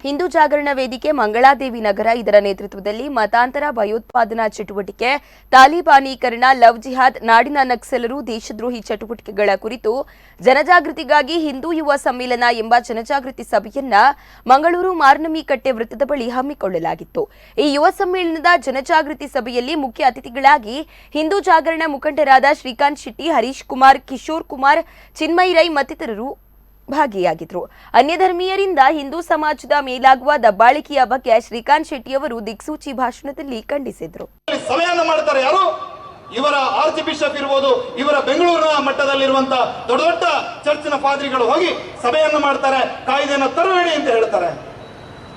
ಹಿಂದೂ ಜಾಗರಣ ವೇದಿಕೆ ಮಂಗಳಾದೇವಿ ನಗರ ಇದರ ನೇತೃತ್ವದಲ್ಲಿ ಮತಾಂತರ ಭಯೋತ್ಪಾದನಾ ಚಟುವಟಿಕೆ ತಾಲಿಬಾನೀಕರಣ ಲವ್ ಜಿಹಾದ್ ನಾಡಿನ ನಕ್ಸಲರು ದೇಶದ್ರೋಹಿ ಚಟುವಟಿಕೆಗಳ ಕುರಿತು ಜನಜಾಗೃತಿಗಾಗಿ ಹಿಂದೂ ಯುವ ಸಮ್ಮೇಳನ ಎಂಬ ಜನಜಾಗೃತಿ ಸಭೆಯನ್ನ ಮಂಗಳೂರು ಮಾರ್ನಮಿಕಟ್ಟೆ ವೃತ್ತದ ಬಳಿ ಹಮ್ಮಿಕೊಳ್ಳಲಾಗಿತ್ತು। ಈ ಯುವ ಸಮ್ಮೇಳನದ ಜನಜಾಗೃತಿ ಸಭೆಯಲ್ಲಿ ಮುಖ್ಯ ಅತಿಥಿಗಳಾಗಿ ಹಿಂದೂ ಜಾಗರಣ ಮುಖಂಡರಾದ ಶ್ರೀಕಾಂತ್ ಶೆಟ್ಟಿ, ಹರೀಶ್ ಕುಮಾರ್, ಕಿಶೋರ್ ಕುಮಾರ್, ಚಿನ್ಮಯ್ ರೈ ಮತ್ತಿತರರು ಭಾಗಿಯಾಗಿದ್ದರು। ಅನ್ಯಧರ್ಮೀಯರಿಂದ ಹಿಂದೂ ಸಮಾಜದ ಮೇಲಾಗುವ ದಬ್ಬಾಳಿಕೆಯ ಬಗ್ಗೆ ಶ್ರೀಕಾಂತ್ ಶೆಟ್ಟಿ ಅವರು ದಿಕ್ಸೂಚಿ ಭಾಷಣದಲ್ಲಿ ಖಂಡಿಸಿದರು। ಸಭೆಯನ್ನು ಮಾಡ್ತಾರೆ ಯಾರು? ಇವರ ಆರ್ಚ್ ಬಿಷಪ್ ಇರಬಹುದು, ಇವರ ಬೆಂಗಳೂರಿನ ಮಟ್ಟದಲ್ಲಿರುವಂತ ದೊಡ್ಡ ದೊಡ್ಡ ಚರ್ಚಿನ ಪಾದ್ರಿಗಳು ಹೋಗಿ ಸಭೆಯನ್ನು ಮಾಡ್ತಾರೆ, ಕಾಯ್ದೆಯನ್ನು ತರಬೇಡಿ ಅಂತ ಹೇಳ್ತಾರೆ।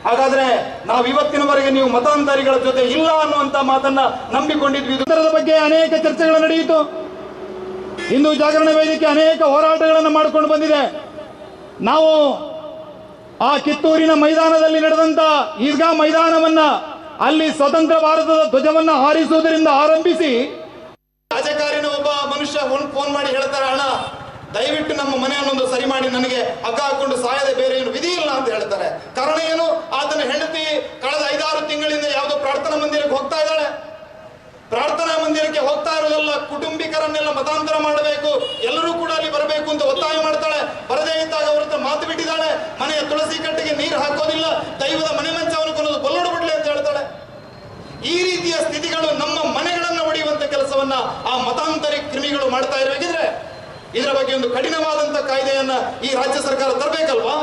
ಹಾಗಾದ್ರೆ ನಾವು ಇವತ್ತಿನವರೆಗೆ ನೀವು ಮತಾಂತರಿಗಳ ಜೊತೆ ಇಲ್ಲ ಅನ್ನುವಂತ ಮಾತನ್ನ ನಂಬಿಕೊಂಡಿದ್ವಿ। ಇದರ ಬಗ್ಗೆ ಅನೇಕ ಚರ್ಚೆಗಳು ನಡೆಯಿತು। ಹಿಂದೂ ಜಾಗರಣ ವೇದಿಕೆ ಅನೇಕ ಹೋರಾಟಗಳನ್ನು ಮಾಡಿಕೊಂಡು ಬಂದಿದೆ। ನಾವು ಆ ಕಿತ್ತೂರಿನ ಮೈದಾನದಲ್ಲಿ ನಡೆದಂತ ಈದ್ಗಾ ಮೈದಾನವನ್ನ ಅಲ್ಲಿ ಸ್ವತಂತ್ರ ಭಾರತದ ಧ್ವಜವನ್ನ ಹಾರಿಸುವುದರಿಂದ ಆರಂಭಿಸಿ ರಾಜಕಾರಣ ಒಬ್ಬ ಮನುಷ್ಯ ಫೋನ್ ಮಾಡಿ ಹೇಳ್ತಾರೆ, ಅಣ್ಣ ದಯವಿಟ್ಟು ನಮ್ಮ ಮನೆಯನ್ನೊಂದು ಸರಿ ಮಾಡಿ, ನನಗೆ ಹಗ್ಗ ಹಾಕೊಂಡು ಸಾಯದೆ ಬೇರೆ ಏನು ವಿಧಿ ಇಲ್ಲ ಅಂತ ಹೇಳ್ತಾರೆ। ಕಾರಣ ಏನು? ಆತನ ಹೆಂಡತಿ ಕಳೆದ 5-6 ತಿಂಗಳಿಂದ ಯಾವುದೋ ಪ್ರಾರ್ಥನಾ ಮಂದಿರಕ್ಕೆ ಹೋಗ್ತಾ ಇದ್ದಾಳೆ। ಪ್ರಾರ್ಥನಾ ಮಂದಿರಕ್ಕೆ ಹೋಗ್ತಾ ಇರೋದಲ್ಲ, ಕುಟುಂಬಿಕರನ್ನೆಲ್ಲ ಮತಾಂತರ ಮಾಡಬೇಕು, ಎಲ್ಲರೂ ಕೂಡ ಅಲ್ಲಿ ಬರಬೇಕು ಅಂತ ಒತ್ತಾಯ ಮಾಡ್ತಾಳೆ। ಬರದೇ ಇದ್ದಾಗ ಅವ್ರ ಹತ್ರ ಮಾತು ಬಿಟ್ಟಿದ್ದಾಳೆ, ಮನೆಯ ತುಳಸಿ ಕಟ್ಟೆಗೆ ನೀರು ಹಾಕೋದಿಲ್ಲ, ದೈವದ ಮನೆ ಮಂಚವನ್ನು ಕೊಲ್ಲೋದು ಬಲ್ಲೋಡು ಬಿಡ್ಲಿ ಅಂತ ಹೇಳ್ತಾಳೆ। ಈ ರೀತಿಯ ಸ್ಥಿತಿಗಳು ನಮ್ಮ ಮನೆಗಳನ್ನು ಒಡೆಯುವಂತ ಕೆಲಸವನ್ನ ಆ ಮತಾಂತರಿ ಕ್ರಿಮಿಗಳು ಮಾಡ್ತಾ ಇರಬೇಕಿದ್ರೆ ಇದರ ಬಗ್ಗೆ ಒಂದು ಕಠಿಣವಾದಂತ ಕಾಯ್ದೆಯನ್ನ ಈ ರಾಜ್ಯ ಸರ್ಕಾರ ತರಬೇಕಲ್ವಾ?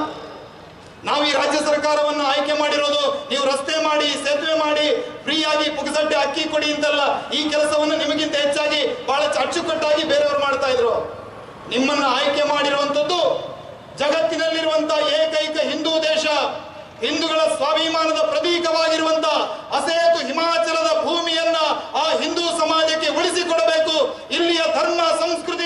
ನಾವು ಈ ರಾಜ್ಯ ಸರ್ಕಾರವನ್ನು ಆಯ್ಕೆ ಮಾಡಿರೋದು ನೀವು ರಸ್ತೆ ಮಾಡಿ, ಸೇತುವೆ ಮಾಡಿ, ಫ್ರೀ ಆಗಿ ಪುಗಸಟ್ಟೆ ಅಕ್ಕಿ ಕೊಡಿ ಅಂತಲ್ಲ, ಈ ಕೆಲಸವನ್ನು ನಿಮಗಿಂತ ಹೆಚ್ಚಾಗಿ ಬಹಳ ಅಚ್ಚುಕಟ್ಟಾಗಿ ಬೇರೆಯವರು ಮಾಡ್ತಾ ಇದ್ರು। ನಿಮ್ಮನ್ನ ಆಯ್ಕೆ ಮಾಡಿರುವಂತದ್ದು ಜಗತ್ತಿನಲ್ಲಿರುವಂತಹ ಏಕೈಕ ಹಿಂದೂ ದೇಶ, ಹಿಂದೂಗಳ ಸ್ವಾಭಿಮಾನದ ಪ್ರತೀಕವಾಗಿರುವಂತ ಅಸೇತು ಹಿಮಾಚಲದ ಭೂಮಿಯನ್ನ ಆ ಹಿಂದೂ ಸಮಾಜಕ್ಕೆ ಉಳಿಸಿಕೊಡಬೇಕು। ಇಲ್ಲಿಯ ಧರ್ಮ ಸಂಸ್ಕೃತಿ